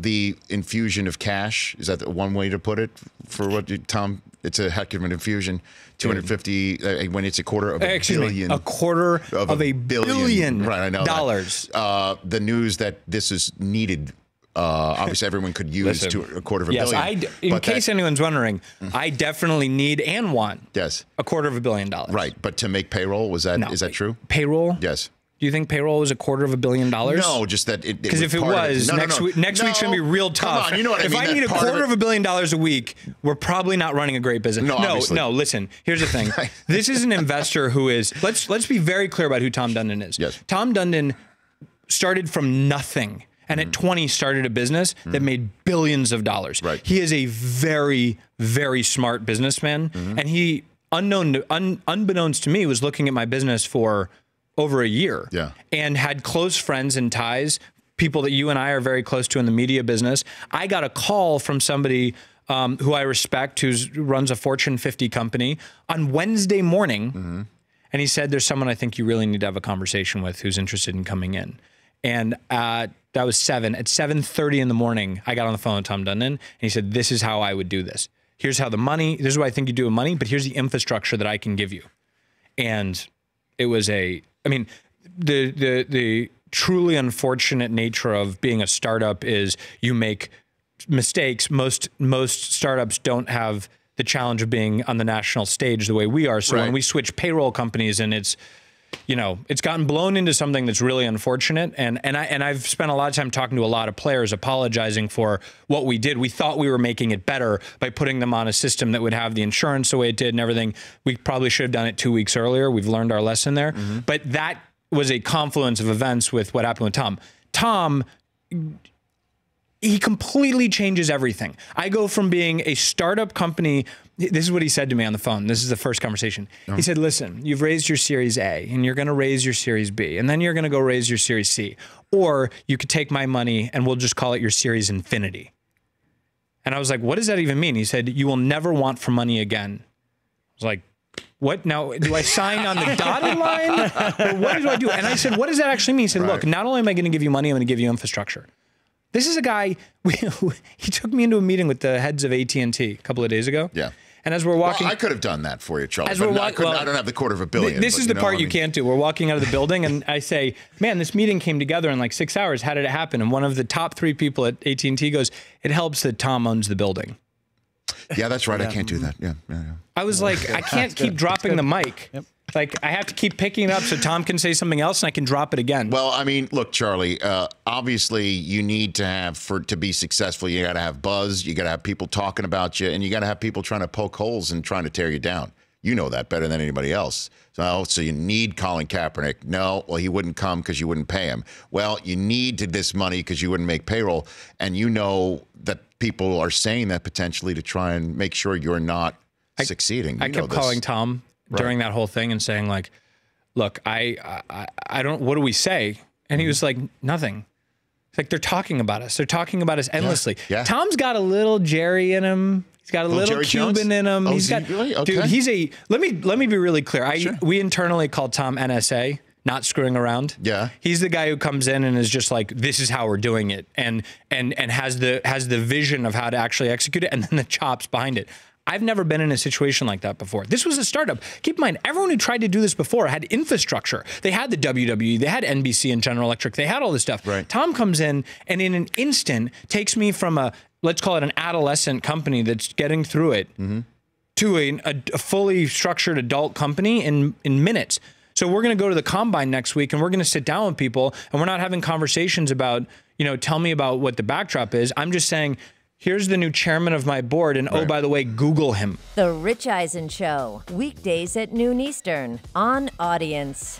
the infusion of cash, is that the one way to put it for what Tom? It's a heck of an infusion. 250 when it's a quarter of a billion. A quarter of a billion right, I know dollars. The news that this is needed. Obviously, everyone could use a quarter of a billion. In case anyone's wondering, I definitely need and want a quarter of $1 billion. Right, but to make payroll, is that true? Payroll? Yes. Do you think payroll was a quarter of $1 billion? No, just that it. Because if it was, next week's gonna be real tough. Come on, you know what I mean. If I need a quarter of $1 billion a week, we're probably not running a great business. No. Listen, here's the thing. This is an investor who is. Let's be very clear about who Tom Dundon is. Yes. Tom Dundon started from nothing, and at 20 started a business that made billions of dollars. Right. He is a very, very smart businessman, and he, unbeknownst to me, was looking at my business for over a year, and had close friends and ties, people that you and I are very close to in the media business. I got a call from somebody who I respect, who runs a Fortune 50 company, on Wednesday morning, and he said, "There's someone I think you really need to have a conversation with who's interested in coming in." And that was 7. At 7:30 in the morning, I got on the phone with Tom Dundon, and he said, "This is how I would do this. Here's how this is what I think you do with money, but here's the infrastructure that I can give you." And it was the truly unfortunate nature of being a startup is you make mistakes. Most startups don't have the challenge of being on the national stage the way we are. So when we switch payroll companies, and it's gotten blown into something that's really unfortunate. And I've spent a lot of time talking to a lot of players, apologizing for what we did. We thought we were making it better by putting them on a system that would have the insurance the way it did and everything. We probably should have done it 2 weeks earlier. We've learned our lesson there. But that was a confluence of events with what happened with Tom. Tom, he completely changes everything. I go from being a startup company. This is what he said to me on the phone. This is the first conversation. He said, "Listen, you've raised your Series A, and you're going to raise your Series B, and then you're going to go raise your Series C. Or you could take my money, and we'll just call it your Series Infinity." And I was like, "What does that even mean?" He said, "You will never want for money again." I was like, "What now? Do I sign on the dotted line? Or what do I do?" And I said, "What does that actually mean?" He said, "Look, not only am I going to give you money, I'm going to give you infrastructure." This is a guy, he took me into a meeting with the heads of AT&T a couple of days ago. Yeah. And as we're walking... Well, I could have done that for you, Charles. But I don't have the quarter of $1 billion. This is the part you can't do. We're walking out of the building, and I say, "Man, this meeting came together in like 6 hours. How did it happen?" And one of the top 3 people at AT&T goes, "It helps that Tom owns the building." Yeah, that's right. I can't do that. Yeah. I was like, I can't keep dropping the mic. Like, I have to keep picking it up so Tom can say something else and I can drop it again. Well, I mean, look, Charlie, obviously you need to have, to be successful, you got to have buzz, you got to have people talking about you, and you got to have people trying to poke holes and trying to tear you down. You know that better than anybody else. So you need Colin Kaepernick. No, well, he wouldn't come because you wouldn't pay him. Well, you need this money because you wouldn't make payroll. And you know that people are saying that potentially to try and make sure you're not succeeding. I kept calling Tom during that whole thing and saying, like, "Look, I don't, what do we say?" And he was like, "Nothing." It's like, they're talking about us. They're talking about us endlessly. Yeah. Tom's got a little Jerry in him. He's got a little Cuban in him. He's got, really? Okay. Dude, he's a, let me be really clear. We internally call Tom NSA, not screwing around. Yeah. He's the guy who comes in and is just like, "This is how we're doing it," and has the vision of how to actually execute it, and then the chops behind it. I've never been in a situation like that before. This was a startup. Keep in mind, everyone who tried to do this before had infrastructure. They had the WWE, they had NBC and General Electric, they had all this stuff. Right. Tom comes in and in an instant takes me from a, let's call it an adolescent company that's getting through it, to a fully structured adult company in minutes. So we're going to go to the Combine next week and we're going to sit down with people, and we're not having conversations about, tell me about what the backdrop is. I'm just saying, here's the new chairman of my board, and oh, by the way, Google him. The Rich Eisen Show, weekdays at noon Eastern on Audience.